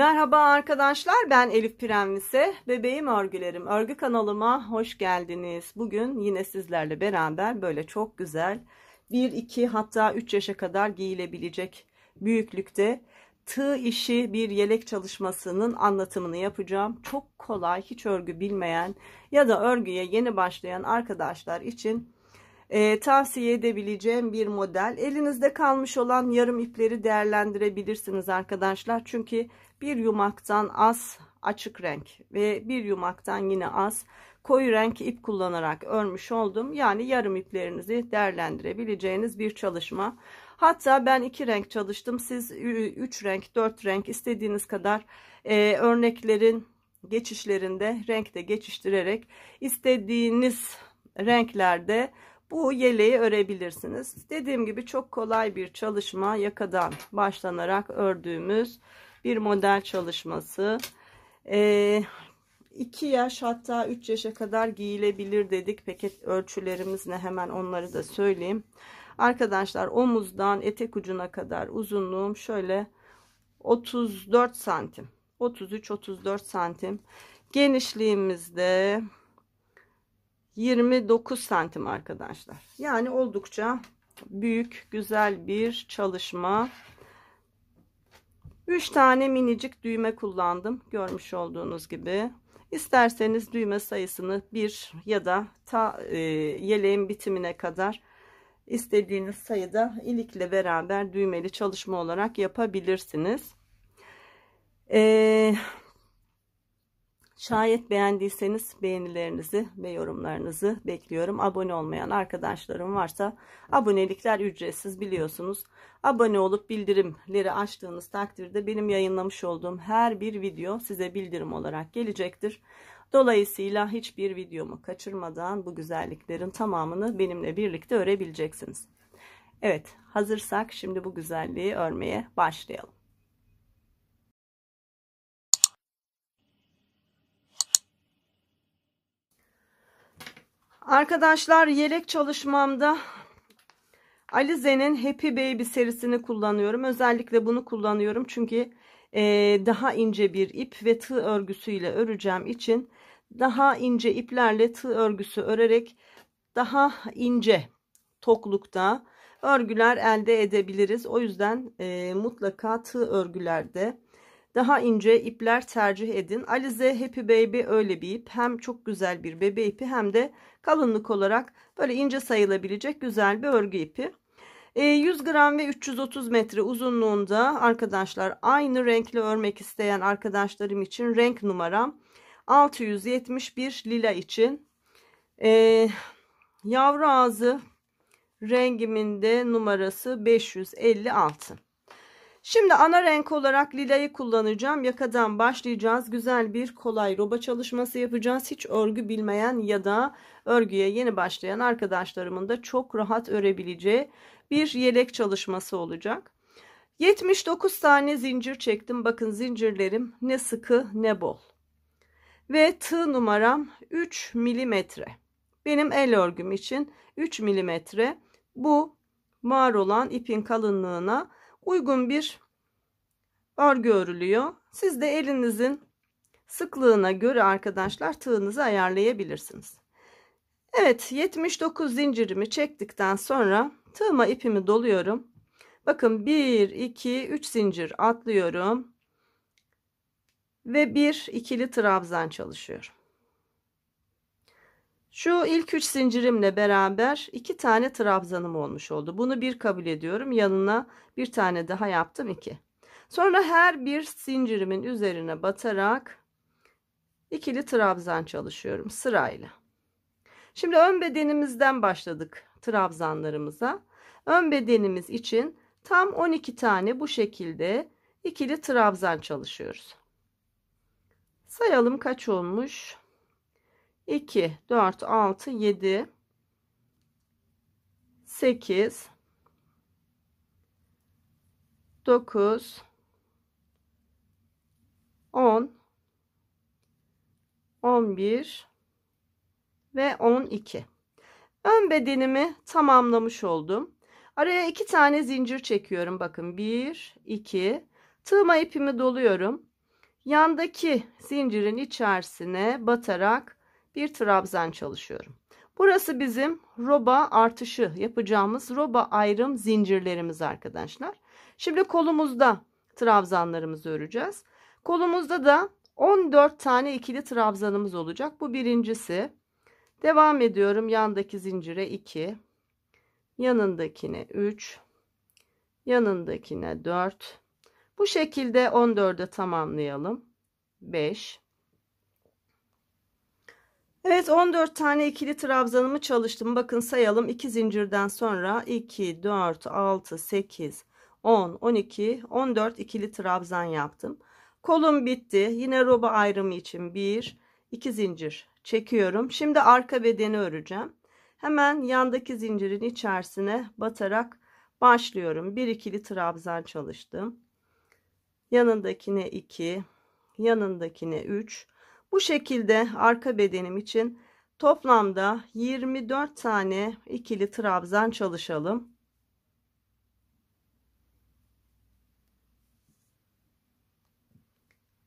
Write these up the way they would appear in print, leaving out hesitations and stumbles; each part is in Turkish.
Merhaba arkadaşlar, ben Elif Pirenvise. Bebeğim örgülerim. Örgü kanalıma hoş geldiniz. Bugün yine sizlerle beraber böyle çok güzel 1, 2 hatta 3 yaşa kadar giyilebilecek büyüklükte tığ işi bir yelek çalışmasının anlatımını yapacağım. Çok kolay, hiç örgü bilmeyen ya da örgüye yeni başlayan arkadaşlar için tavsiye edebileceğim bir model. Elinizde kalmış olan yarım ipleri değerlendirebilirsiniz arkadaşlar. Çünkü bir yumaktan az açık renk ve bir yumaktan yine az koyu renk ip kullanarak örmüş oldum. Yani yarım iplerinizi değerlendirebileceğiniz bir çalışma. Hatta ben 2 renk çalıştım. Siz 3 renk, 4 renk istediğiniz kadar örneklerin geçişlerinde renk de geçiştirerek istediğiniz renklerde bu yeleği örebilirsiniz. Dediğim gibi çok kolay bir çalışma, yakadan başlanarak ördüğümüz bir model çalışması. 2 yaş hatta 3 yaşa kadar giyilebilir dedik. Peki ölçülerimiz ne? Hemen onları da söyleyeyim. Arkadaşlar omuzdan etek ucuna kadar uzunluğum şöyle 34 santim. 33-34 santim. Genişliğimizde 29 santim arkadaşlar. Yani oldukça büyük, güzel bir çalışma. 3 tane minicik düğme kullandım. Görmüş olduğunuz gibi. İsterseniz düğme sayısını 1 ya da yeleğin bitimine kadar istediğiniz sayıda ilikle beraber düğmeli çalışma olarak yapabilirsiniz. Şayet beğendiyseniz beğenilerinizi ve yorumlarınızı bekliyorum. Abone olmayan arkadaşlarım varsa abonelikler ücretsiz biliyorsunuz. Abone olup bildirimleri açtığınız takdirde benim yayınlamış olduğum her bir video size bildirim olarak gelecektir. Dolayısıyla hiçbir videomu kaçırmadan bu güzelliklerin tamamını benimle birlikte örebileceksiniz. Evet, hazırsak şimdi bu güzelliği örmeye başlayalım. Arkadaşlar yelek çalışmamda Alize'nin Happy Baby serisini kullanıyorum. Özellikle bunu kullanıyorum çünkü daha ince bir ip ve tığ örgüsüyle öreceğim için daha ince iplerle tığ örgüsü örerek daha ince toklukta örgüler elde edebiliriz. O yüzden mutlaka tığ örgülerde daha ince ipler tercih edin. Alize Happy Baby öyle bir ip. Hem çok güzel bir bebe ipi hem de kalınlık olarak böyle ince sayılabilecek güzel bir örgü ipi. 100 gram ve 330 metre uzunluğunda arkadaşlar, aynı renkli örmek isteyen arkadaşlarım için renk numaram 671, lila için. Yavru ağzı rengimin de numarası 556. Şimdi ana renk olarak lilayı kullanacağım. Yakadan başlayacağız. Güzel bir kolay roba çalışması yapacağız. Hiç örgü bilmeyen ya da örgüye yeni başlayan arkadaşlarımın da çok rahat örebileceği bir yelek çalışması olacak. 79 tane zincir çektim. Bakın zincirlerim ne sıkı ne bol. Ve tığ numaram 3 milimetre. Benim el örgüm için 3 milimetre. Bu var olan ipin kalınlığına uygun bir örgü örülüyor. Siz de elinizin sıklığına göre arkadaşlar tığınızı ayarlayabilirsiniz. Evet, 79 zincirimi çektikten sonra tığıma ipimi doluyorum. Bakın 1, 2, 3 zincir atlıyorum. Ve bir ikili trabzan çalışıyorum. Şu ilk 3 zincirimle beraber 2 tane trabzanım olmuş oldu. Bunu bir kabul ediyorum. Yanına bir tane daha yaptım, 2. Sonra her bir zincirimin üzerine batarak ikili trabzan çalışıyorum sırayla. Şimdi ön bedenimizden başladık trabzanlarımıza. Ön bedenimiz için tam 12 tane bu şekilde ikili trabzan çalışıyoruz. Sayalım kaç olmuş? 2, 4, 6, 7, 8, 9, 10, 11 ve 12. Ön bedenimi tamamlamış oldum. Araya 2 tane zincir çekiyorum. Bakın 1, 2. Tığıma ipimi doluyorum. yandaki zincirin içerisine batarak bir trabzan çalışıyorum. Burası bizim roba artışı yapacağımız roba ayrım zincirlerimiz arkadaşlar. Şimdi kolumuzda trabzanlarımızı öreceğiz. Kolumuzda da 14 tane ikili trabzanımız olacak. Bu birincisi. Devam ediyorum. Yandaki zincire 2, yanındakine 3, yanındakine 4. Bu şekilde 14'e tamamlayalım. 5. Evet, 14 tane ikili trabzanımı çalıştım. Bakın sayalım. 2 zincirden sonra 2, 4, 6, 8, 10, 12, 14 ikili trabzan yaptım. Kolum bitti. Yine roba ayrımı için 1, 2 zincir çekiyorum. Şimdi arka bedeni öreceğim. Hemen yandaki zincirin içerisine batarak başlıyorum. 1 ikili trabzan çalıştım. Yanındakine 2, yanındakine 3. Bu şekilde arka bedenim için toplamda 24 tane ikili trabzan çalışalım.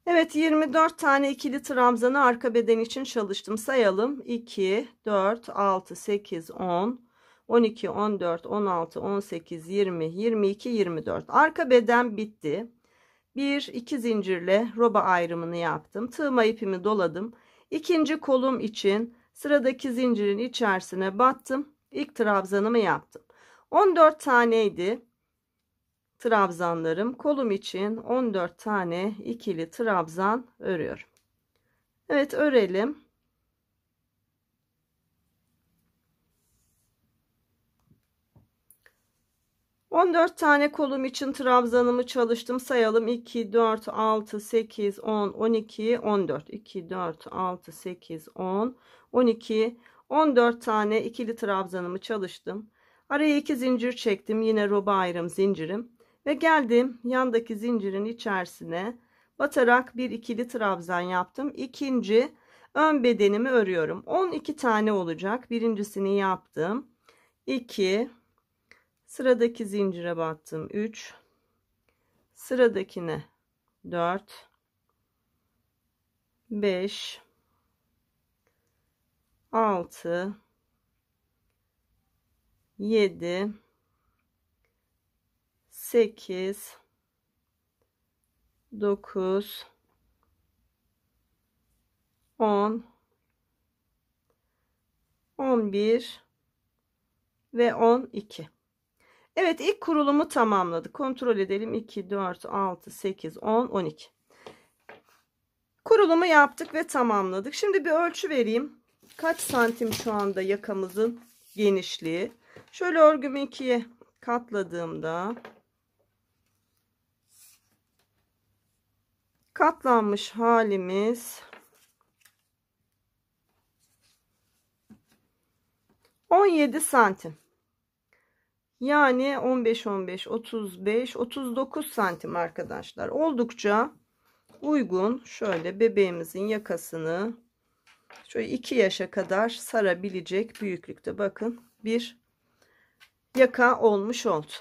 Evet, 24 tane ikili trabzanı arka beden için çalıştım. Sayalım. 2, 4, 6, 8, 10, 12, 14, 16, 18, 20, 22, 24. Arka beden bitti. 1, 2 zincirle roba ayrımını yaptım. Tığma ipimi doladım. İkinci kolum için sıradaki zincirin içerisine battım. İlk trabzanımı yaptım. 14 taneydi trabzanlarım. Kolum için 14 tane ikili trabzan örüyorum. Evet, örelim. On 14 tane kolum için trabzanımı çalıştım. Sayalım. 2, 4, 6, 8, 10, 12, 14. 2, 4, 6, 8, 10, 12, 14 tane ikili trabzanımı çalıştım. Araya 2 zincir çektim. Yine roba ayrım zincirim. Ve geldim yandaki zincirin içerisine batarak bir ikili trabzan yaptım. İkinci ön bedenimi örüyorum. 12 tane olacak. Birincisini yaptım. 2, sıradaki zincire battım. 3, sıradakine 4, 5, 6, 7, 8, 9, 10, 11 ve 12. Evet, ilk kurulumu tamamladık. Kontrol edelim. 2, 4, 6, 8, 10, 12. Kurulumu yaptık ve tamamladık. Şimdi bir ölçü vereyim. Kaç santim şu anda yakamızın genişliği? Şöyle örgümü ikiye katladığımda katlanmış halimiz 17 santim. Yani 15, 15, 35, 39 santim arkadaşlar. Oldukça uygun. Şöyle bebeğimizin yakasını şöyle 2 yaşa kadar sarabilecek büyüklükte, bakın, bir yaka olmuş oldu.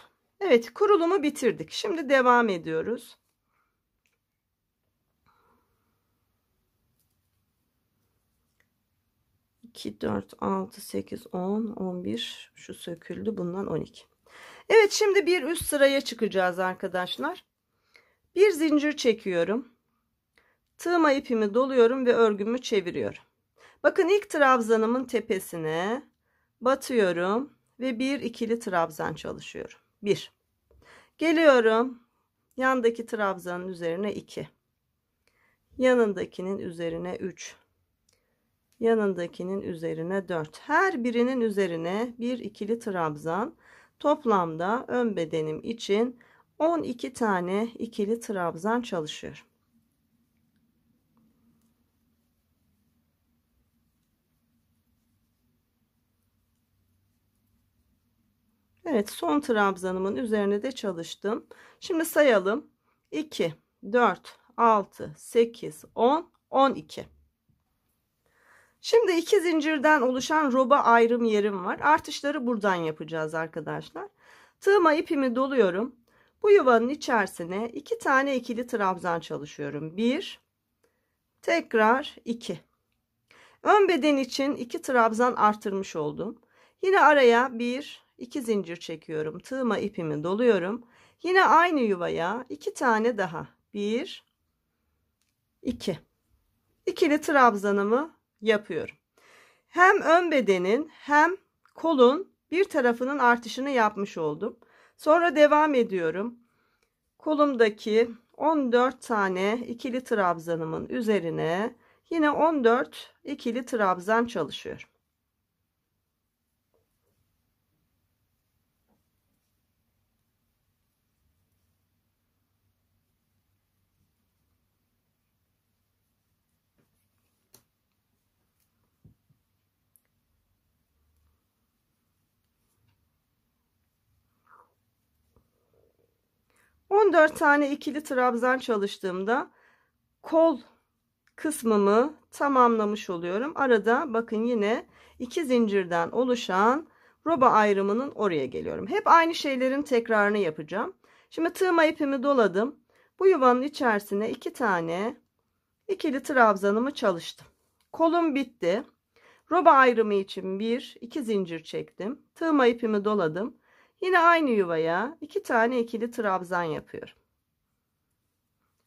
Evet, kurulumu bitirdik. Şimdi devam ediyoruz. İki, 4, 6, 8, 10, 11. Şu söküldü. Bundan 12. Evet, şimdi bir üst sıraya çıkacağız arkadaşlar. Bir zincir çekiyorum. Tığma ipimi doluyorum ve örgümü çeviriyorum. Bakın, ilk trabzanımın tepesine batıyorum ve bir ikili trabzan çalışıyorum. 1. Geliyorum. Yandaki trabzanın üzerine 2. Yanındakinin üzerine 3. Yanındakinin üzerine 4. Her birinin üzerine bir ikili trabzan. Toplamda ön bedenim için 12 tane ikili trabzan çalışıyorum. Evet, son trabzanımın üzerine de çalıştım. Şimdi sayalım. 2, 4, 6, 8, 10, 12. Şimdi 2 zincirden oluşan roba ayrım yerim var. Artışları buradan yapacağız arkadaşlar. Tığıma ipimi doluyorum. Bu yuvanın içerisine 2 tane ikili trabzan çalışıyorum. 1, Tekrar 2. Ön beden için 2 trabzan arttırmış oldum. Yine araya 2 zincir çekiyorum. Tığıma ipimi doluyorum. Yine aynı yuvaya 2 tane daha. 1, 2. İkili trabzanımı yapıyorum. Hem ön bedenin hem kolun bir tarafının artışını yapmış oldum. Sonra devam ediyorum. Kolumdaki 14 tane ikili trabzanımın üzerine yine 14 ikili trabzan çalışıyorum. 14 tane ikili trabzan çalıştığımda kol kısmımı tamamlamış oluyorum. Arada bakın yine 2 zincirden oluşan roba ayrımının oraya geliyorum. Hep aynı şeylerin tekrarını yapacağım. Şimdi tığıma ipimi doladım. Bu yuvanın içerisine 2 tane ikili trabzanımı çalıştım. Kolum bitti. Roba ayrımı için 2 zincir çektim. Tığıma ipimi doladım. Yine aynı yuvaya 2 tane ikili trabzan yapıyorum.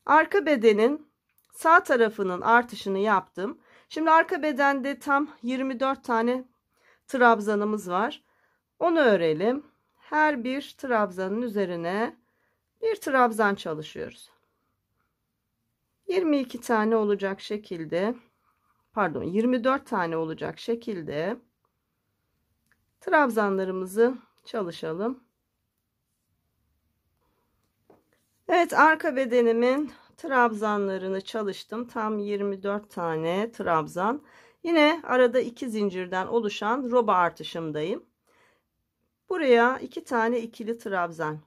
Arka bedenin sağ tarafının artışını yaptım. Şimdi arka bedende tam 24 tane trabzanımız var. Onu örelim. Her bir trabzanın üzerine bir trabzan çalışıyoruz. 22 tane olacak şekilde, pardon 24 tane olacak şekilde trabzanlarımızı çalışalım. Evet, arka bedenimin trabzanlarını çalıştım. Tam 24 tane trabzan. Yine arada 2 zincirden oluşan roba artışımdayım. Buraya 2 tane ikili trabzan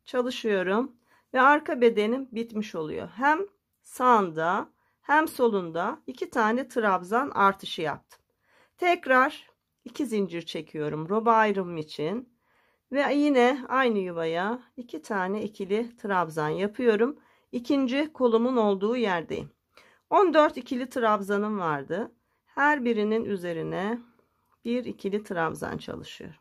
çalışıyorum ve arka bedenim bitmiş oluyor. Hem sağında hem solunda 2 tane trabzan artışı yaptım. Tekrar 2 zincir çekiyorum roba ayrımım için. Ve yine aynı yuvaya 2 tane ikili trabzan yapıyorum. İkinci kolumun olduğu yerdeyim. 14 ikili trabzanım vardı. Her birinin üzerine bir ikili trabzan çalışıyorum.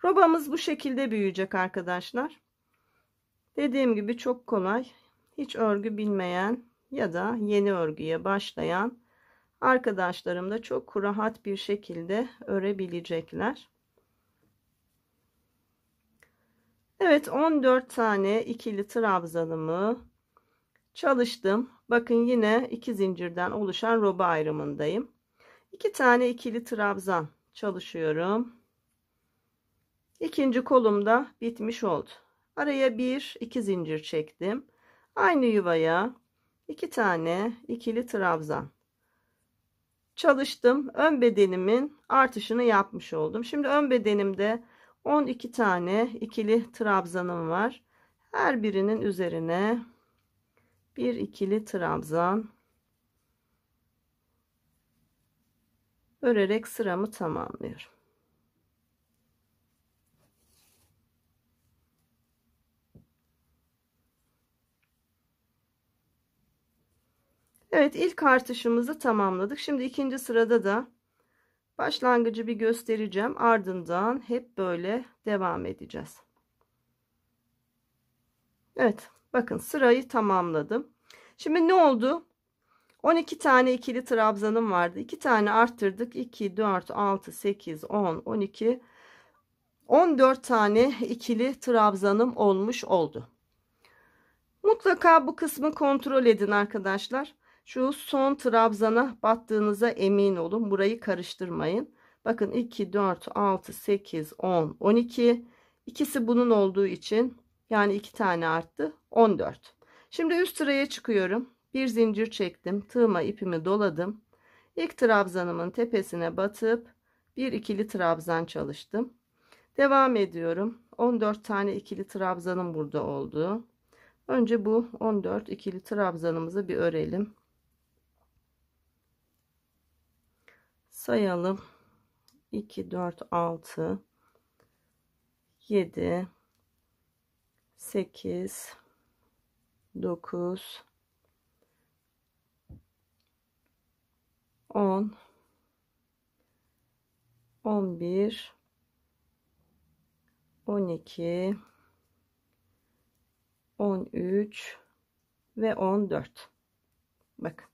Robamız bu şekilde büyüyecek arkadaşlar. Dediğim gibi çok kolay. Hiç örgü bilmeyen ya da yeni örgüye başlayan arkadaşlarım da çok rahat bir şekilde örebilecekler. Evet, 14 tane ikili trabzanımı çalıştım. Bakın yine 2 zincirden oluşan roba ayrımındayım. 2 tane ikili trabzan çalışıyorum. İkinci kolumda bitmiş oldu. Araya 2 zincir çektim. Aynı yuvaya 2 tane ikili trabzan çalıştım. Ön bedenimin artışını yapmış oldum. Şimdi ön bedenimde 12 tane ikili trabzanım var. Her birinin üzerine bir ikili trabzan örerek sıramı tamamlıyorum. Evet, ilk artışımızı tamamladık. Şimdi ikinci sırada da başlangıcı bir göstereceğim. Ardından hep böyle devam edeceğiz. Evet, bakın sırayı tamamladım. Şimdi ne oldu? 12 tane ikili trabzanım vardı. 2 tane arttırdık. 2, 4, 6, 8, 10, 12, 14 tane ikili trabzanım olmuş oldu. Mutlaka bu kısmı kontrol edin arkadaşlar. Şu son trabzana battığınıza emin olun. Burayı karıştırmayın. Bakın 2, 4, 6, 8, 10, 12. İkisi bunun olduğu için yani 2 tane arttı. 14. Şimdi üst sıraya çıkıyorum. Bir zincir çektim. Tığıma ipimi doladım. İlk trabzanımın tepesine batıp bir ikili trabzan çalıştım. Devam ediyorum. 14 tane ikili trabzanım burada oldu. Önce bu 14 ikili trabzanımızı bir örelim. Sayalım. 2, 4, 6, 7, 8, 9, 10, 11, 12, 13 ve 14. Bakın.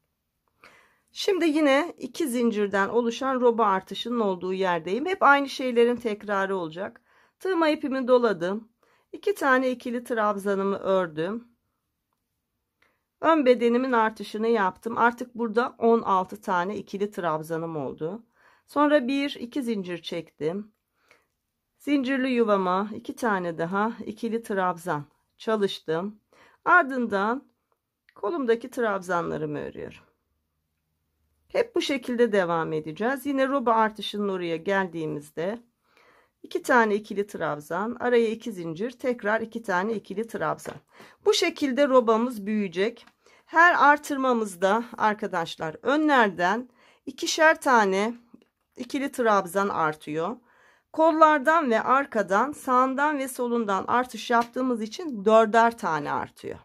Şimdi yine 2 zincirden oluşan roba artışının olduğu yerdeyim. Hep aynı şeylerin tekrarı olacak. Tığma ipimi doladım. 2 tane ikili trabzanımı ördüm. Ön bedenimin artışını yaptım. Artık burada 16 tane ikili trabzanım oldu. Sonra 1-2 zincir çektim. Zincirli yuvama 2 tane daha ikili trabzan çalıştım. Ardından kolumdaki trabzanlarımı örüyorum. Hep bu şekilde devam edeceğiz. Yine roba artışının oraya geldiğimizde 2 tane ikili trabzan, araya 2 zincir, tekrar 2 tane ikili trabzan. Bu şekilde robamız büyüyecek. Her artırmamızda arkadaşlar önlerden ikişer tane ikili trabzan artıyor. Kollardan ve arkadan, sağından ve solundan artış yaptığımız için 4'er tane artıyor.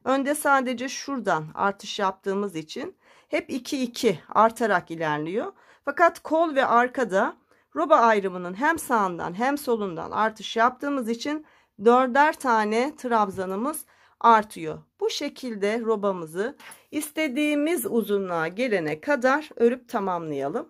Önde sadece şuradan artış yaptığımız için hep 2-2 artarak ilerliyor. Fakat kol ve arkada roba ayrımının hem sağından hem solundan artış yaptığımız için 4'er tane trabzanımız artıyor. Bu şekilde robamızı istediğimiz uzunluğa gelene kadar örüp tamamlayalım.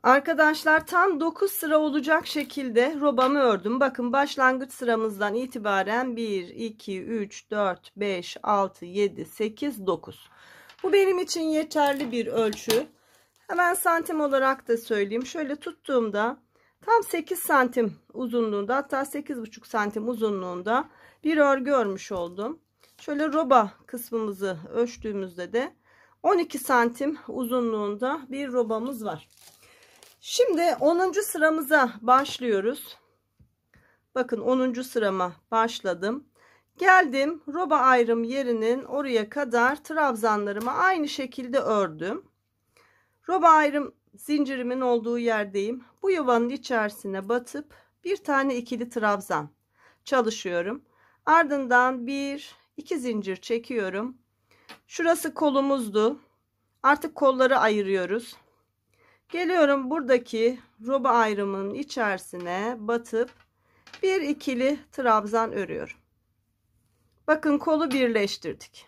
Arkadaşlar tam 9 sıra olacak şekilde robamı ördüm. Bakın başlangıç sıramızdan itibaren 1, 2, 3, 4, 5, 6, 7, 8, 9. Bu benim için yeterli bir ölçü. Hemen santim olarak da söyleyeyim. Şöyle tuttuğumda tam 8 santim uzunluğunda, hatta 8,5 santim uzunluğunda bir örgü örmüş oldum. Şöyle roba kısmımızı ölçtüğümüzde de 12 santim uzunluğunda bir robamız var. Şimdi 10. sıramıza başlıyoruz. Bakın 10. sırama başladım. Geldim roba ayrım yerinin oraya kadar trabzanlarımı aynı şekilde ördüm. Roba ayrım zincirimin olduğu yerdeyim. Bu yuvanın içerisine batıp bir tane ikili trabzan çalışıyorum. Ardından 1-2 zincir çekiyorum. Şurası kolumuzdu. Artık kolları ayırıyoruz. Geliyorum buradaki roba ayrımının içerisine batıp bir ikili trabzan örüyorum. Bakın kolu birleştirdik.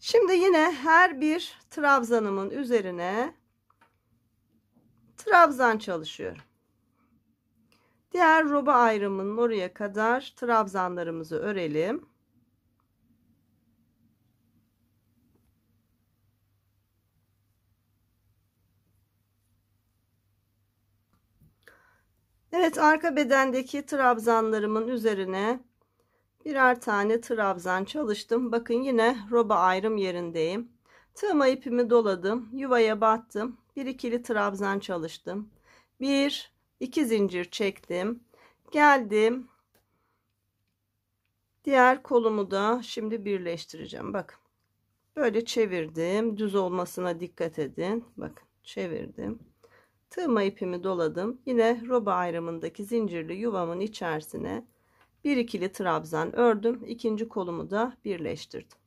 Şimdi yine her bir trabzanımın üzerine trabzan çalışıyorum. Diğer roba ayrımının oraya kadar trabzanlarımızı örelim. Evet, arka bedendeki trabzanlarımın üzerine birer tane trabzan çalıştım. Bakın yine roba ayrım yerindeyim. Tığıma ipimi doladım. Yuvaya battım. Bir ikili trabzan çalıştım. 1-2 zincir çektim. Geldim. Diğer kolumu da şimdi birleştireceğim. Bakın. Böyle çevirdim. Düz olmasına dikkat edin. Bakın çevirdim. Tığıma ipimi doladım. Yine roba ayrımındaki zincirli yuvamın içerisine bir ikili trabzan ördüm. İkinci kolumu da birleştirdim.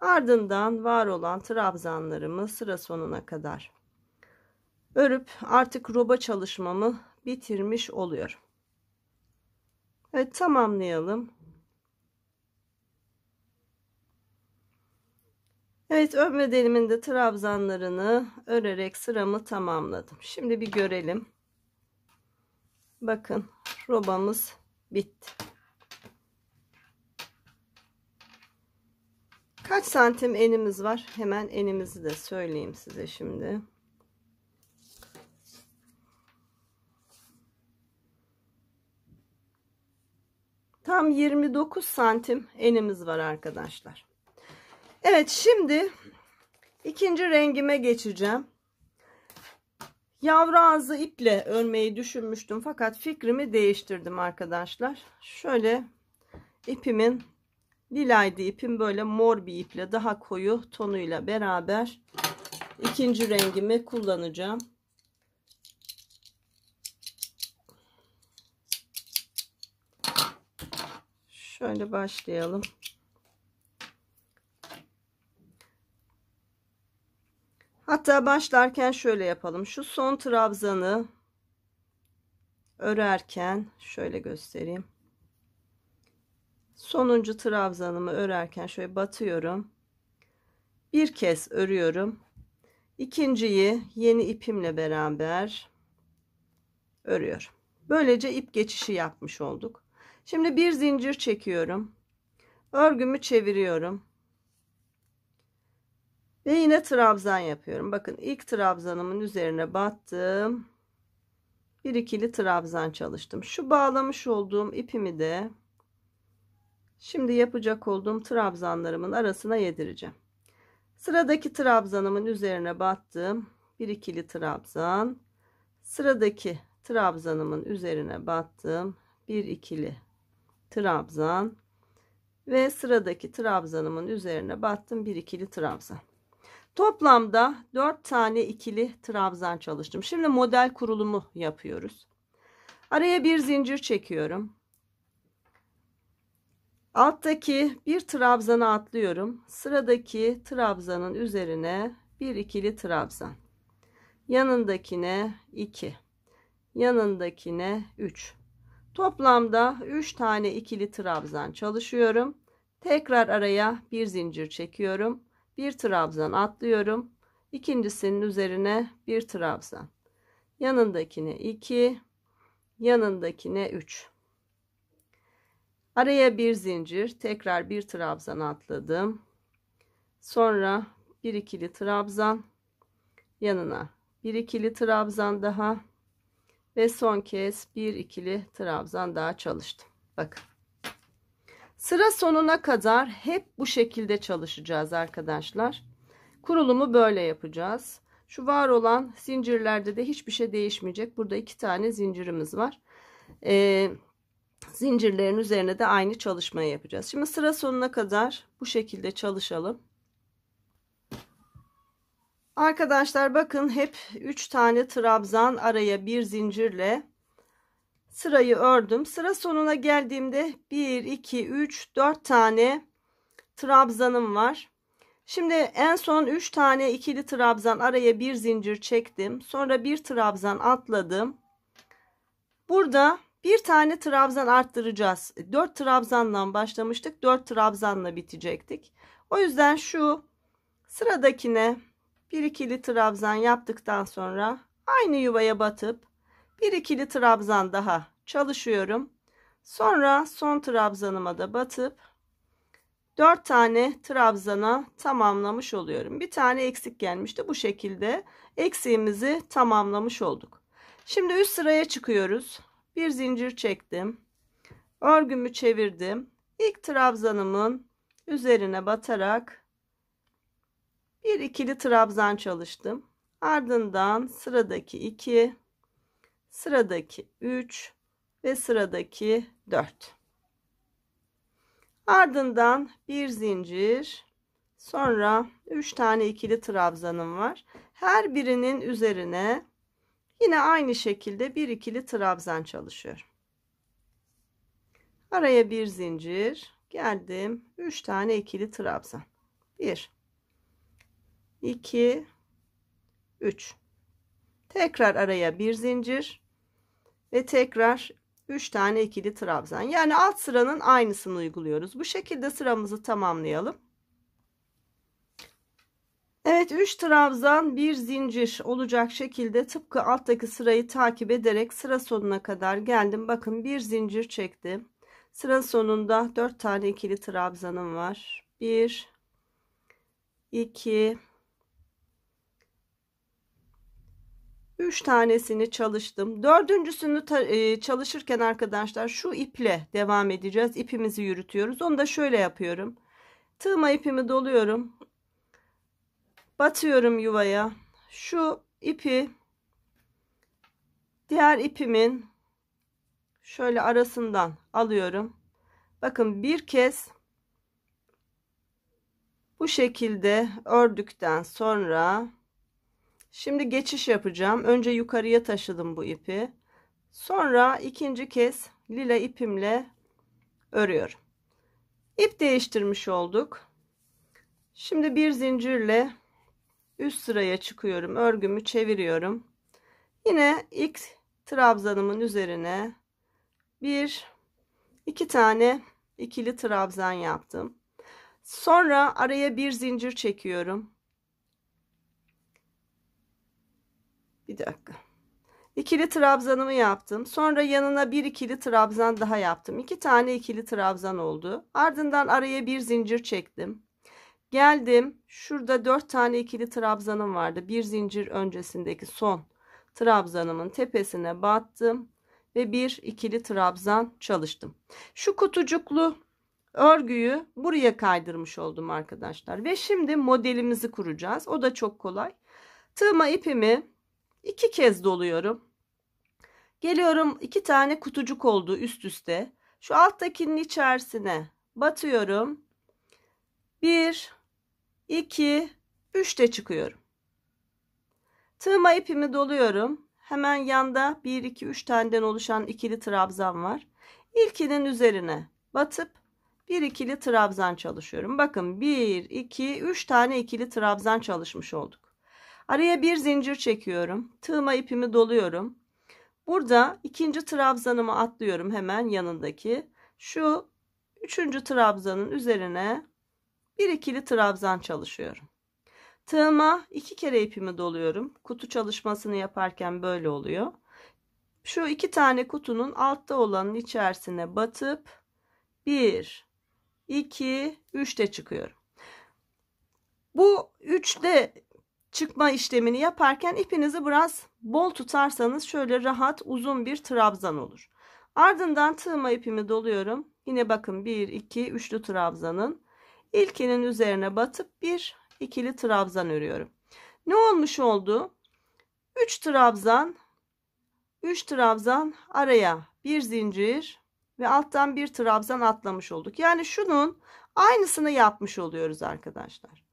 Ardından var olan trabzanlarımı sıra sonuna kadar örüp artık roba çalışmamı bitirmiş oluyorum. Evet, tamamlayalım. Evet, ön bedenimin de trabzanlarını örerek sıramı tamamladım. Şimdi bir görelim. Bakın robamız bitti. Kaç santim enimiz var? Hemen enimizi de söyleyeyim size şimdi. Tam 29 santim enimiz var arkadaşlar. Evet, şimdi ikinci rengime geçeceğim. Yavru ağzı iple örmeyi düşünmüştüm fakat fikrimi değiştirdim arkadaşlar. Şöyle ipimin lilaydı ipim, böyle mor bir iple, daha koyu tonuyla beraber ikinci rengimi kullanacağım. Şöyle başlayalım. Hatta başlarken şöyle yapalım. Şu son trabzanı örerken şöyle göstereyim. Sonuncu trabzanımı örerken şöyle batıyorum. Bir kez örüyorum. İkinciyi yeni ipimle beraber örüyorum. Böylece ip geçişi yapmış olduk. Şimdi bir zincir çekiyorum. Örgümü çeviriyorum. Ve yine trabzan yapıyorum. Bakın ilk trabzanımın üzerine battım. Bir ikili trabzan çalıştım. Şu bağlamış olduğum ipimi de şimdi yapacak olduğum trabzanlarımın arasına yedireceğim. Sıradaki trabzanımın üzerine battım. Bir ikili trabzan. Sıradaki trabzanımın üzerine battım. Bir ikili trabzan. Ve sıradaki trabzanımın üzerine battım. Bir ikili trabzan. Toplamda 4 tane ikili trabzan çalıştım. Şimdi model kurulumu yapıyoruz. Araya bir zincir çekiyorum. Alttaki bir trabzanı atlıyorum. Sıradaki trabzanın üzerine bir ikili trabzan. Yanındakine 2. Yanındakine 3. Toplamda 3 tane ikili trabzan çalışıyorum. Tekrar araya bir zincir çekiyorum. Bir trabzan atlıyorum. İkincisinin üzerine bir trabzan. Yanındakine 2. Yanındakine 3. Araya bir zincir, tekrar bir trabzan atladım. Sonra bir ikili trabzan, yanına bir ikili trabzan daha ve son kez bir ikili trabzan daha çalıştım. Bakın. Sıra sonuna kadar hep bu şekilde çalışacağız arkadaşlar. Kurulumu böyle yapacağız. Şu var olan zincirlerde de hiçbir şey değişmeyecek. Burada 2 tane zincirimiz var. Zincirlerin üzerine de aynı çalışmayı yapacağız. Şimdi sıra sonuna kadar bu şekilde çalışalım. Arkadaşlar bakın, hep 3 tane trabzan, araya bir zincirle sırayı ördüm. Sıra sonuna geldiğimde 1, 2, 3, 4 tane trabzanım var. Şimdi en son 3 tane ikili trabzan, araya bir zincir çektim. Sonra bir trabzan atladım. Burada bir tane trabzan arttıracağız. 4 trabzanla başlamıştık. 4 trabzanla bitecektik. O yüzden şu sıradakine bir ikili trabzan yaptıktan sonra aynı yuvaya batıp bir ikili trabzan daha çalışıyorum. Sonra son trabzanıma da batıp 4 tane trabzana tamamlamış oluyorum. Bir tane eksik gelmişti. Bu şekilde eksiğimizi tamamlamış olduk. Şimdi üst sıraya çıkıyoruz. Bir zincir çektim. Örgümü çevirdim. İlk trabzanımın üzerine batarak bir ikili trabzan çalıştım. Ardından sıradaki 2, sıradaki 3 ve sıradaki 4. Ardından bir zincir, sonra 3 tane ikili trabzanım var. Her birinin üzerine yine aynı şekilde bir ikili trabzan çalışıyorum. Araya bir zincir, geldim. 3 tane ikili trabzan. 1, 2, 3. Tekrar araya bir zincir ve tekrar 3 tane ikili trabzan. Yani alt sıranın aynısını uyguluyoruz. Bu şekilde sıramızı tamamlayalım. Evet, 3 trabzan bir zincir olacak şekilde tıpkı alttaki sırayı takip ederek sıra sonuna kadar geldim. Bakın, bir zincir çektim. Sıra sonunda 4 tane ikili trabzanım var. 1, 2, 3 tanesini çalıştım. Dördüncüsünü çalışırken arkadaşlar şu iple devam edeceğiz. İpimizi yürütüyoruz. Onu da şöyle yapıyorum. Tığıma ipimi doluyorum. Batıyorum yuvaya. Şu ipi diğer ipimin şöyle arasından alıyorum. Bakın, bir kez Bu şekilde ördükten sonra şimdi geçiş yapacağım. Önce yukarıya taşıdım bu ipi. Sonra ikinci kez lila ipimle örüyorum. İp değiştirmiş olduk. Şimdi bir zincirle üst sıraya çıkıyorum. Örgümü çeviriyorum. Yine ilk trabzanımın üzerine iki tane ikili trabzan yaptım. Sonra araya bir zincir çekiyorum. Bir dakika. İkili trabzanımı yaptım. Sonra yanına bir ikili trabzan daha yaptım. 2 tane ikili trabzan oldu. Ardından araya bir zincir çektim. Geldim. Şurada 4 tane ikili trabzanım vardı. Bir zincir öncesindeki son trabzanımın tepesine battım ve bir ikili trabzan çalıştım. Şu kutucuklu örgüyü buraya kaydırmış oldum arkadaşlar. Ve şimdi modelimizi kuracağız. O da çok kolay. Tığıma ipimi 2 kez doluyorum. Geliyorum, 2 tane kutucuk oldu üst üste. Şu alttakinin içerisine batıyorum. 1, 2, 3 de çıkıyorum. Tığıma ipimi doluyorum. Hemen yanda 1, 2, 3 taneden oluşan ikili trabzan var. İlkinin üzerine batıp bir ikili trabzan çalışıyorum. Bakın 1, 2, 3 tane ikili trabzan çalışmış olduk. Araya bir zincir çekiyorum. Tığıma ipimi doluyorum. Burada ikinci trabzanımı atlıyorum hemen yanındaki. Şu üçüncü trabzanın üzerine bir ikili trabzan çalışıyorum. Tığıma 2 kere ipimi doluyorum. Kutu çalışmasını yaparken böyle oluyor. Şu 2 tane kutunun altta olanın içerisine batıp 1, 2, 3 de çıkıyorum. Bu 3'te çıkma işlemini yaparken ipinizi biraz bol tutarsanız şöyle rahat uzun bir trabzan olur. Ardından tığıma ipimi doluyorum. Yine bakın 1, 2, üçlü trabzanın ilkinin üzerine batıp bir ikili trabzan örüyorum. Ne olmuş oldu? 3 trabzan araya bir zincir ve alttan bir trabzan atlamış olduk. Yani şunun aynısını yapmış oluyoruz arkadaşlar.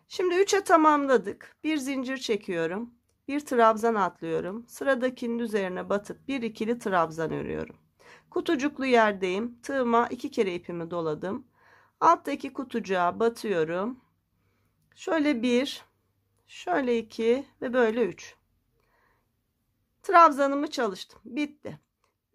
Şimdi 3'e tamamladık. Bir zincir çekiyorum. Bir trabzan atlıyorum. Sıradakinin üzerine batıp bir ikili trabzan örüyorum. Kutucuklu yerdeyim. Tığıma 2 kere ipimi doladım. Alttaki kutucuğa batıyorum. Şöyle 1, şöyle 2 ve böyle 3. Trabzanımı çalıştım. Bitti.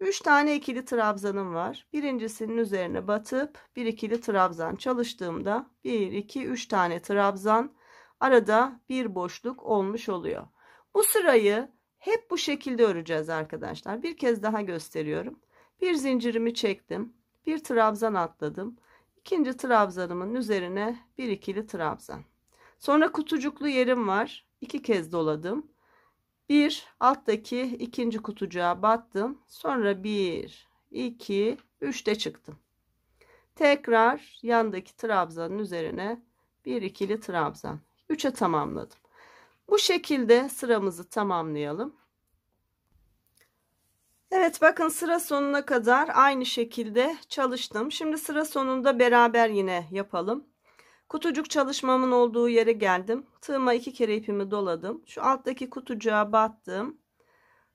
3 tane ikili trabzanım var. Birincisinin üzerine batıp bir ikili trabzan çalıştığımda 1, 2, 3 tane trabzan, arada bir boşluk olmuş oluyor. Bu sırayı hep bu şekilde öreceğiz arkadaşlar. Bir kez daha gösteriyorum. Bir zincirimi çektim. Bir trabzan atladım. İkinci trabzanımın üzerine bir ikili trabzan. Sonra kutucuklu yerim var. 2 kez doladım. Bir alttaki ikinci kutucuğa battım. Sonra 1, 2, 3 de çıktım. Tekrar yandaki trabzanın üzerine bir ikili trabzan. 3'e tamamladım. Bu şekilde sıramızı tamamlayalım. Evet, bakın sıra sonuna kadar aynı şekilde çalıştım. Şimdi sıra sonunda beraber yine yapalım. Kutucuk çalışmamın olduğu yere geldim. Tığıma 2 kere ipimi doladım. Şu alttaki kutucuğa battım.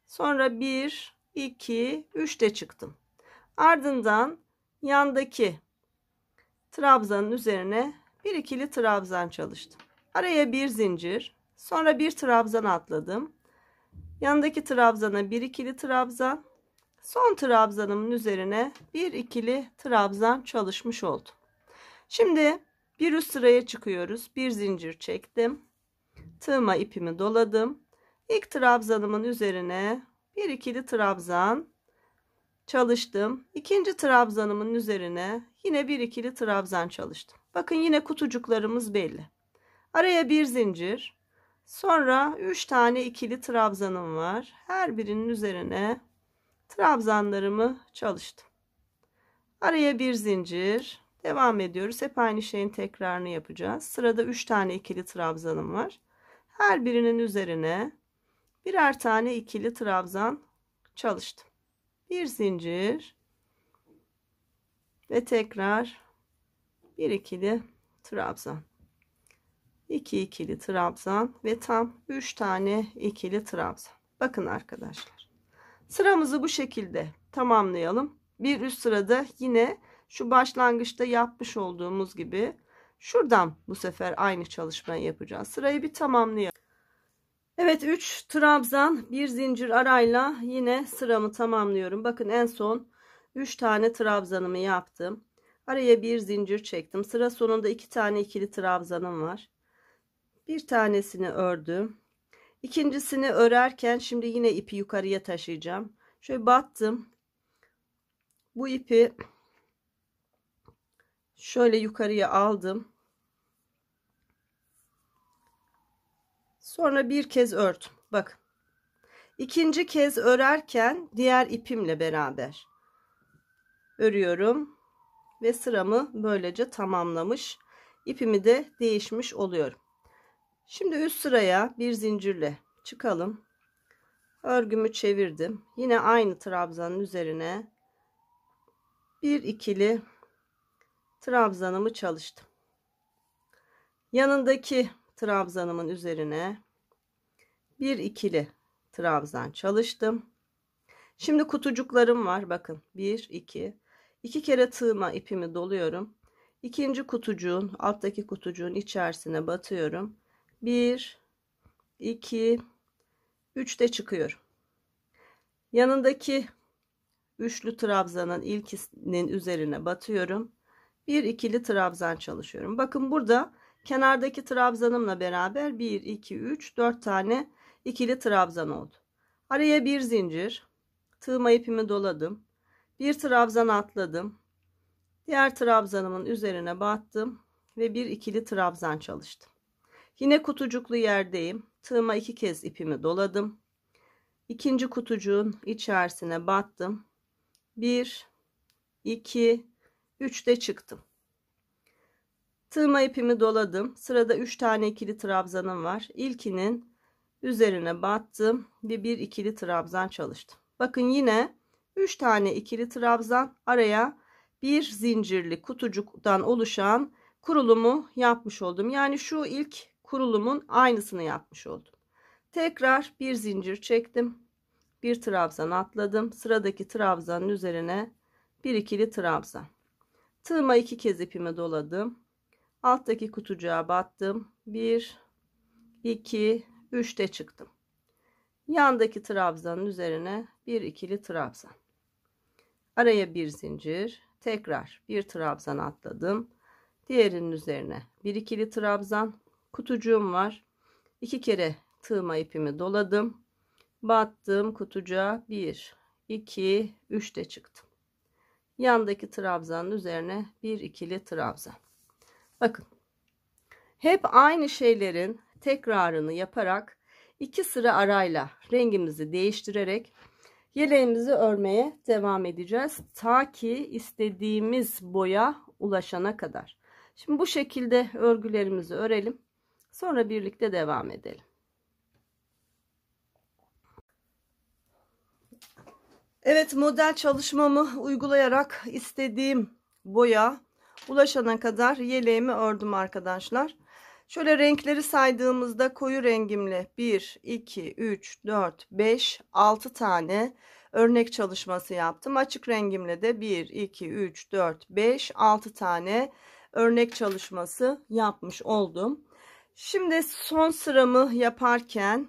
Sonra 1, 2, 3 de çıktım. Ardından yandaki trabzanın üzerine bir ikili trabzan çalıştım. Araya bir zincir. Sonra bir trabzan atladım. Yandaki trabzana bir ikili trabzan. Son trabzanımın üzerine bir ikili trabzan çalışmış oldum. Şimdi bir üst sıraya çıkıyoruz. Bir zincir çektim. Tığıma ipimi doladım. İlk trabzanımın üzerine bir ikili trabzan çalıştım. İkinci trabzanımın üzerine yine bir ikili trabzan çalıştım. Bakın yine kutucuklarımız belli. Araya bir zincir. Sonra 3 tane ikili trabzanım var. Her birinin üzerine trabzanlarımı çalıştım. Araya bir zincir. Devam ediyoruz. Hep aynı şeyin tekrarını yapacağız. Sırada 3 tane ikili trabzanım var. Her birinin üzerine birer tane ikili trabzan çalıştım. Bir zincir ve tekrar bir ikili trabzan. 2 ikili trabzan ve tam 3 tane ikili trabzan. Bakın arkadaşlar. Sıramızı bu şekilde tamamlayalım. Bir üst sırada yine şu başlangıçta yapmış olduğumuz gibi şuradan bu sefer aynı çalışmayı yapacağız. Sırayı bir tamamlayalım. Evet, 3 trabzan, bir zincir arayla yine sıramı tamamlıyorum. Bakın en son 3 tane trabzanımı yaptım. Araya bir zincir çektim. Sıra sonunda 2 tane ikili trabzanım var. Bir tanesini ördüm. İkincisini örerken şimdi yine ipi yukarıya taşıyacağım. Şöyle battım. Bu ipi şöyle yukarıya aldım. Sonra bir kez ördüm. Bakın. İkinci kez örerken diğer ipimle beraber örüyorum ve sıramı böylece tamamlamış. İpimi de değişmiş oluyorum. Şimdi üst sıraya bir zincirle çıkalım. Örgümü çevirdim. Yine aynı trabzanın üzerine bir ikili trabzanımı çalıştım. Yanındaki trabzanımın üzerine bir ikili trabzan çalıştım. Şimdi kutucuklarım var. Bakın 1 2 kere tığıma ipimi doluyorum. İkinci kutucuğun, alttaki kutucuğun içerisine batıyorum. 1 2 3 de çıkıyorum. Yanındaki üçlü trabzanın ilkinin üzerine batıyorum. Bir ikili trabzan çalışıyorum. Bakın burada kenardaki trabzanımla beraber 1 2 3 4 tane ikili trabzan oldu. Araya bir zincir, tığıma ipimi doladım. Bir trabzan atladım. Diğer trabzanımın üzerine battım ve bir ikili trabzan çalıştım. Yine kutucuklu yerdeyim. Tığıma 2 kez ipimi doladım. İkinci kutucuğun içerisine battım. 1 2 3 de çıktım. Tığıma ipimi doladım. Sırada 3 tane ikili trabzanım var. İlkinin üzerine battım ve bir ikili trabzan çalıştım. Bakın yine 3 tane ikili trabzan, araya bir zincirli kutucuktan oluşan kurulumu yapmış oldum. Yani şu ilk kurulumun aynısını yapmış oldum. Tekrar bir zincir çektim. Bir trabzan atladım. Sıradaki trabzanın üzerine bir ikili trabzan. Tığıma 2 kez ipimi doladım. Alttaki kutucuğa battım. 1 2 3 de çıktım. Yandaki trabzanın üzerine bir ikili trabzan. Araya bir zincir. Tekrar bir trabzan atladım. Diğerinin üzerine bir ikili trabzan. Kutucuğum var. 2 kere tığıma ipimi doladım. Battım kutucuğa. 1 2 3 de çıktım. Yandaki trabzanın üzerine bir ikili trabzan. Bakın. Hep aynı şeylerin tekrarını yaparak 2 sıra arayla rengimizi değiştirerek yeleğimizi örmeye devam edeceğiz. Ta ki istediğimiz boya ulaşana kadar. Şimdi bu şekilde örgülerimizi örelim. Sonra birlikte devam edelim. Evet, model çalışmamı uygulayarak istediğim boya ulaşana kadar yeleğimi ördüm arkadaşlar. Şöyle renkleri saydığımızda koyu rengimle 1, 2, 3, 4, 5, 6 tane örnek çalışması yaptım. Açık rengimle de 1, 2, 3, 4, 5, 6 tane örnek çalışması yapmış oldum. Şimdi son sıramı yaparken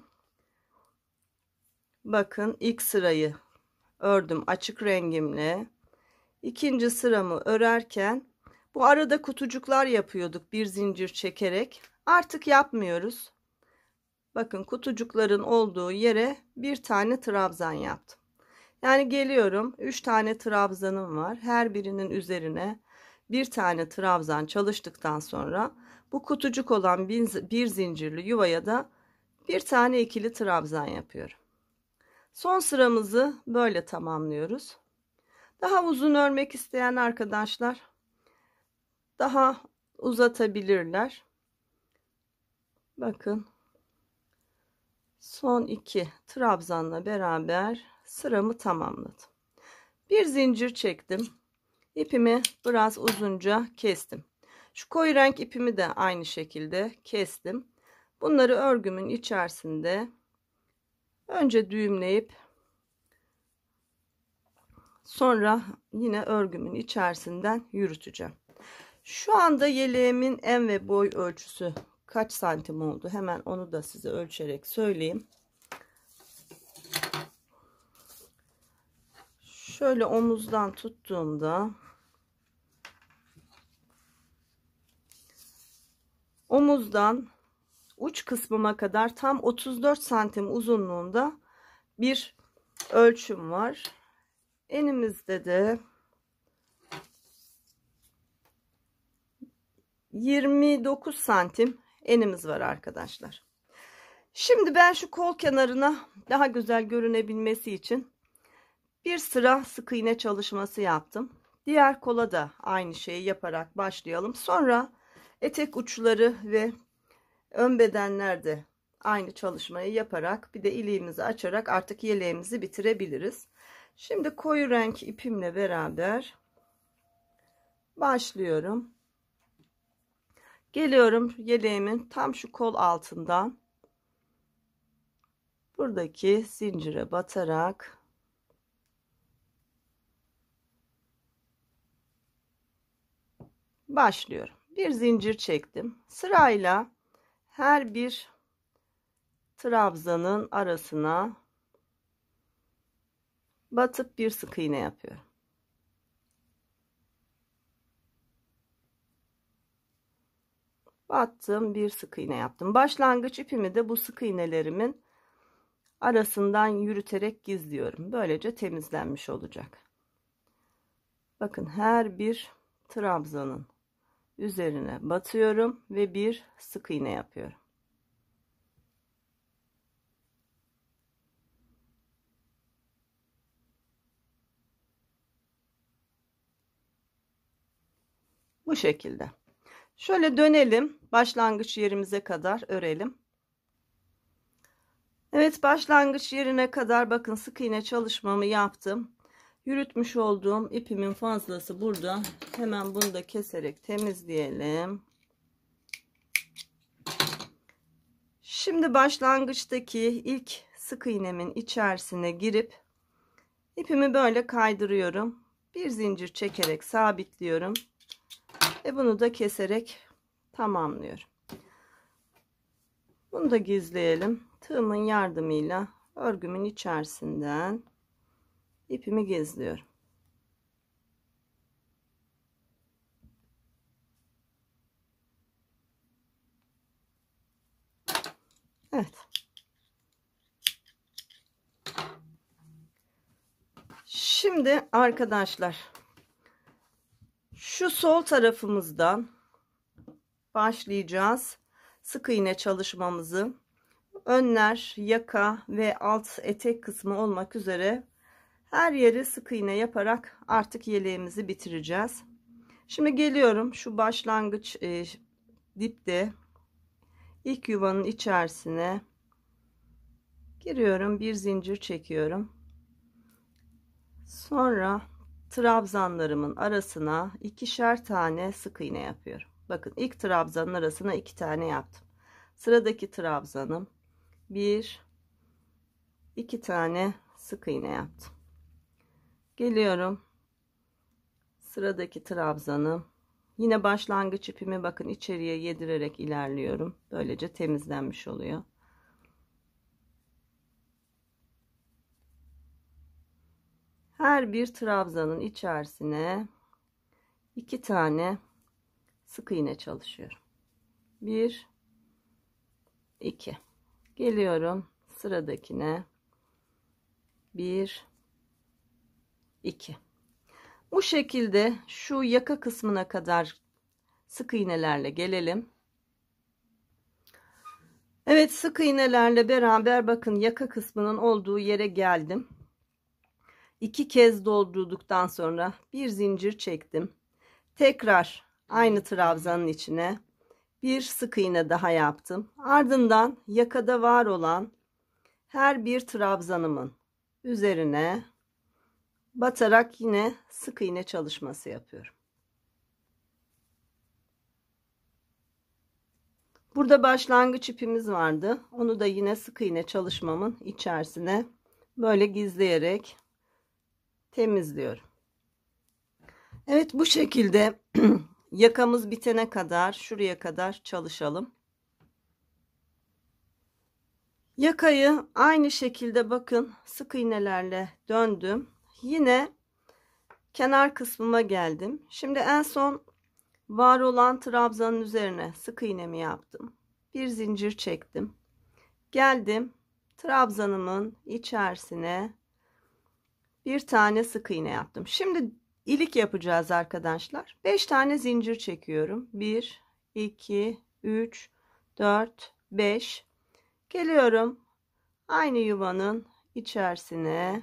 bakın ilk sırayı ördüm açık rengimle. İkinci sıramı örerken bu arada kutucuklar yapıyorduk bir zincir çekerek. Artık yapmıyoruz. Bakın kutucukların olduğu yere bir tane trabzan yaptım. Yani geliyorum 3 tane trabzanım var. Her birinin üzerine bir tane trabzan çalıştıktan sonra bu kutucuk olan bir zincirli yuvaya da bir tane ikili trabzan yapıyorum. Son sıramızı böyle tamamlıyoruz. Daha uzun örmek isteyen arkadaşlar daha uzatabilirler. Bakın son 2 trabzanla beraber sıramı tamamladım. Bir zincir çektim. İpimi biraz uzunca kestim. Şu koyu renk ipimi de aynı şekilde kestim. Bunları örgümün içerisinde önce düğümleyip sonra yine örgümün içerisinden yürüteceğim. Şu anda yeleğimin en ve boy ölçüsü kaç santim oldu? Hemen onu da size ölçerek söyleyeyim. Şöyle omuzdan tuttuğumda omuzdan uç kısmıma kadar tam 34 santim uzunluğunda bir ölçüm var. Enimizde de 29 santim enimiz var arkadaşlar. Şimdi ben şu kol kenarına daha güzel görünebilmesi için bir sıra sık iğne çalışması yaptım. Diğer kola da aynı şeyi yaparak başlayalım. Sonra etek uçları ve ön bedenlerde aynı çalışmayı yaparak bir de iliğimizi açarak artık yeleğimizi bitirebiliriz. Şimdi koyu renk ipimle beraber başlıyorum. Geliyorum yeleğimin tam şu kol altından buradaki zincire batarak başlıyorum. Bir zincir çektim. Sırayla her bir trabzanın arasına batıp bir sık iğne yapıyorum. Battım, bir sık iğne yaptım. Başlangıç ipimi de bu sık iğnelerimin arasından yürüterek gizliyorum. Böylece temizlenmiş olacak. Bakın her bir trabzanın üzerine batıyorum ve bir sık iğne yapıyorum. Bu şekilde. Şöyle dönelim. Başlangıç yerimize kadar örelim. Evet, başlangıç yerine kadar bakın sık iğne çalışmamı yaptım. Yürütmüş olduğum ipimin fazlası burada. Hemen bunu da keserek temizleyelim. Şimdi başlangıçtaki ilk sık iğnemin içerisine girip ipimi böyle kaydırıyorum. Bir zincir çekerek sabitliyorum. Ve bunu da keserek tamamlıyorum. Bunu da gizleyelim. Tığımın yardımıyla örgümün içerisinden ipimi gizliyorum. Evet. Şimdi arkadaşlar şu sol tarafımızdan başlayacağız sık iğne çalışmamızı. Önler, yaka ve alt etek kısmı olmak üzere her yeri sık iğne yaparak artık yeleğimizi bitireceğiz. Şimdi geliyorum şu başlangıç dipte ilk yuvanın içerisine giriyorum, bir zincir çekiyorum. Sonra trabzanlarımın arasına ikişer tane sık iğne yapıyorum. Bakın ilk trabzanın arasına 2 tane yaptım. Sıradaki trabzanım 1 2 tane sık iğne yaptım. Geliyorum sıradaki trabzanım, yine başlangıç ipimi bakın içeriye yedirerek ilerliyorum. Böylece temizlenmiş oluyor. Her bir trabzanın içerisine 2 tane sık iğne çalışıyorum. 1 2 geliyorum sıradakine 1 2. Bu şekilde şu yaka kısmına kadar sık iğnelerle gelelim. Evet, sık iğnelerle beraber bakın yaka kısmının olduğu yere geldim. 2 kez doldurduktan sonra bir zincir çektim. Tekrar aynı trabzanın içine bir sık iğne daha yaptım. Ardından yakada var olan her bir trabzanımın üzerine batarak yine sık iğne çalışması yapıyorum. Burada başlangıç ipimiz vardı. Onu da yine sık iğne çalışmamın içerisine böyle gizleyerek temizliyorum. Evet, bu şekilde yakamız bitene kadar, şuraya kadar çalışalım. Yakayı aynı şekilde bakın sık iğnelerle döndüm. Yine kenar kısmıma geldim. Şimdi en son var olan trabzanın üzerine sık iğnemi yaptım. Bir zincir çektim. Geldim trabzanımın içerisine bir tane sık iğne yaptım. Şimdi ilik yapacağız arkadaşlar. 5 tane zincir çekiyorum. 1, 2, 3, 4, 5. Geliyorum aynı yuvanın içerisine.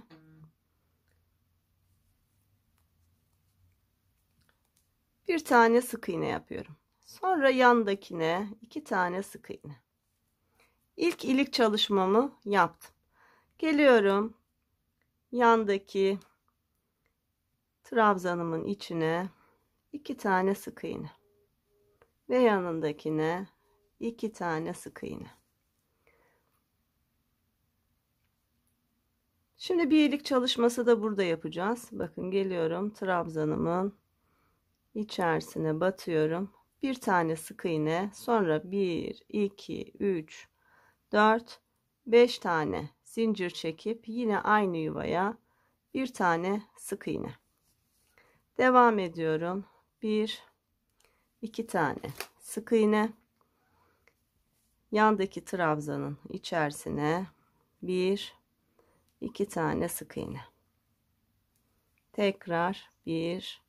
Bir tane sık iğne yapıyorum. Sonra yandakine 2 tane sık iğne. İlk ilik çalışmamı yaptım. Geliyorum yandaki trabzanımın içine 2 tane sık iğne ve yanındakine 2 tane sık iğne. Şimdi bir ilik çalışması da burada yapacağız. Bakın geliyorum trabzanımın içerisine batıyorum. Bir tane sık iğne, sonra 1, 2, 3, 4, 5 tane zincir çekip yine aynı yuvaya bir tane sık iğne. Devam ediyorum. 1, 2 tane sık iğne. Yandaki trabzanın içerisine 1, 2 tane sık iğne. Tekrar 1,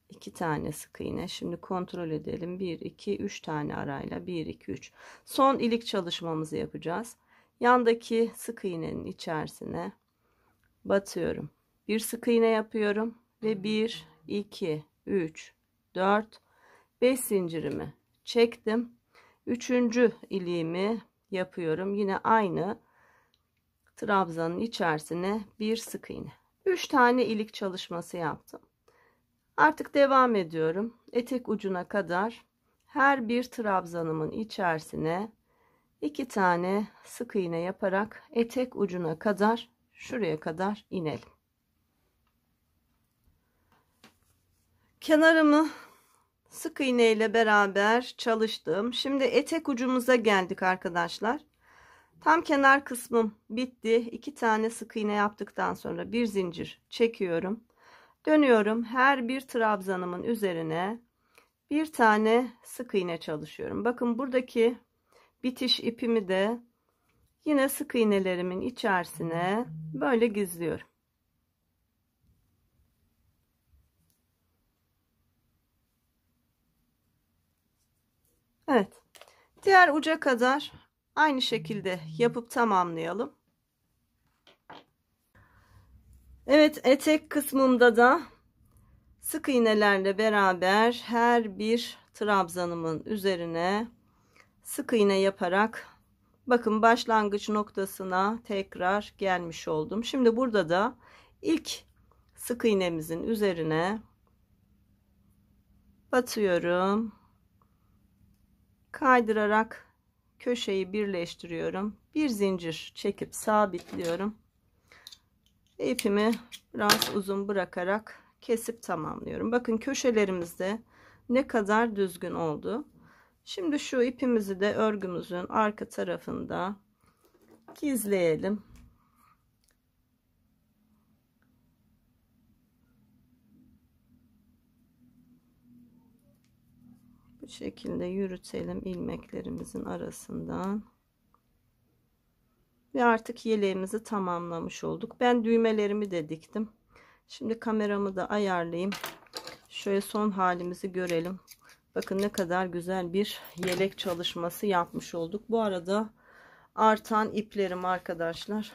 2 tane sık iğne. Şimdi kontrol edelim. 1, 2, 3 tane arayla 1, 2, 3. Son ilik çalışmamızı yapacağız. Yandaki sık iğnenin içerisine batıyorum. Bir sık iğne yapıyorum ve 1, 2, 3, 4, 5 zincirimi çektim. Üçüncü iliğimi yapıyorum. Yine aynı trabzanın içerisine bir sık iğne. 3 tane ilik çalışması yaptım. Artık devam ediyorum. Etek ucuna kadar her bir trabzanımın içerisine 2 tane sık iğne yaparak etek ucuna kadar şuraya kadar inelim. Kenarımı sık iğne ile beraber çalıştım. Şimdi etek ucumuza geldik arkadaşlar. Tam kenar kısmım bitti. 2 tane sık iğne yaptıktan sonra bir zincir çekiyorum. Dönüyorum. Her bir trabzanımın üzerine bir tane sık iğne çalışıyorum. Bakın buradaki bitiş ipimi de yine sık iğnelerimin içerisine böyle gizliyorum. Evet. Diğer uca kadar aynı şekilde yapıp tamamlayalım. Evet, etek kısmımda da sık iğnelerle beraber her bir trabzanımın üzerine sık iğne yaparak bakın başlangıç noktasına tekrar gelmiş oldum. Şimdi burada da ilk sık iğnemizin üzerine batıyorum. Kaydırarak köşeyi birleştiriyorum. Bir zincir çekip sabitliyorum. İpimi biraz uzun bırakarak kesip tamamlıyorum. Bakın köşelerimizde ne kadar düzgün oldu. Şimdi şu ipimizi de örgümüzün arka tarafında gizleyelim. Bu şekilde yürütelim ilmeklerimizin arasından. Ve artık yeleğimizi tamamlamış olduk. Ben düğmelerimi de diktim. Şimdi kameramı da ayarlayayım. Şöyle son halimizi görelim. Bakın ne kadar güzel bir yelek çalışması yapmış olduk. Bu arada artan iplerim arkadaşlar.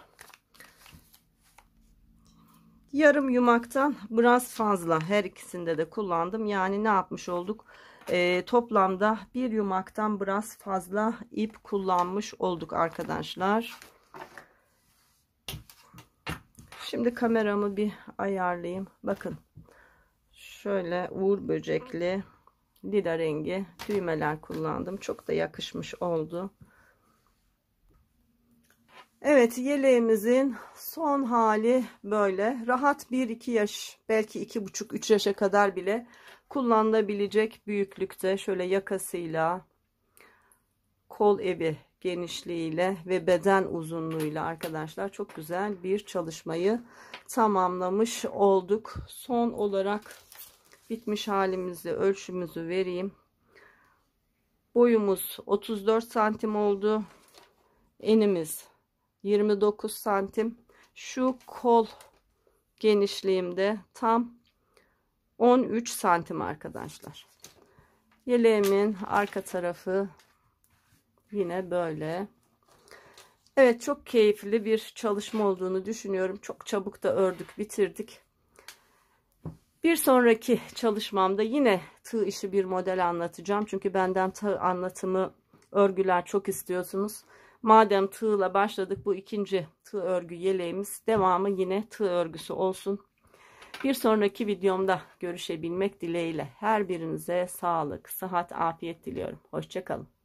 Yarım yumaktan biraz fazla her ikisinde de kullandım. Yani ne yapmış olduk? Toplamda bir yumaktan biraz fazla ip kullanmış olduk arkadaşlar. Şimdi kameramı bir ayarlayayım. Bakın şöyle uğur böcekli lila rengi düğmeler kullandım. Çok da yakışmış oldu. Evet, yeleğimizin son hali böyle. Rahat 1-2 yaş, belki 2,5-3 yaşa kadar bile kullanılabilecek büyüklükte. Şöyle yakasıyla, kol evi genişliğiyle ve beden uzunluğuyla arkadaşlar çok güzel bir çalışmayı tamamlamış olduk. Son olarak bitmiş halimizi, ölçümüzü vereyim. Boyumuz 34 santim oldu. Enimiz 29 santim. Şu kol genişliğimde tam 13 santim arkadaşlar. Yeleğimin arka tarafı yine böyle. Evet, çok keyifli bir çalışma olduğunu düşünüyorum. Çok çabuk da ördük, bitirdik. Bir sonraki çalışmamda yine tığ işi bir model anlatacağım. Çünkü benden tığ anlatımı, örgüler çok istiyorsunuz. Madem tığla başladık, bu ikinci tığ örgü yeleğimiz, devamı yine tığ örgüsü olsun. Bir sonraki videomda görüşebilmek dileğiyle her birinize sağlık, sıhhat, afiyet diliyorum. Hoşça kalın.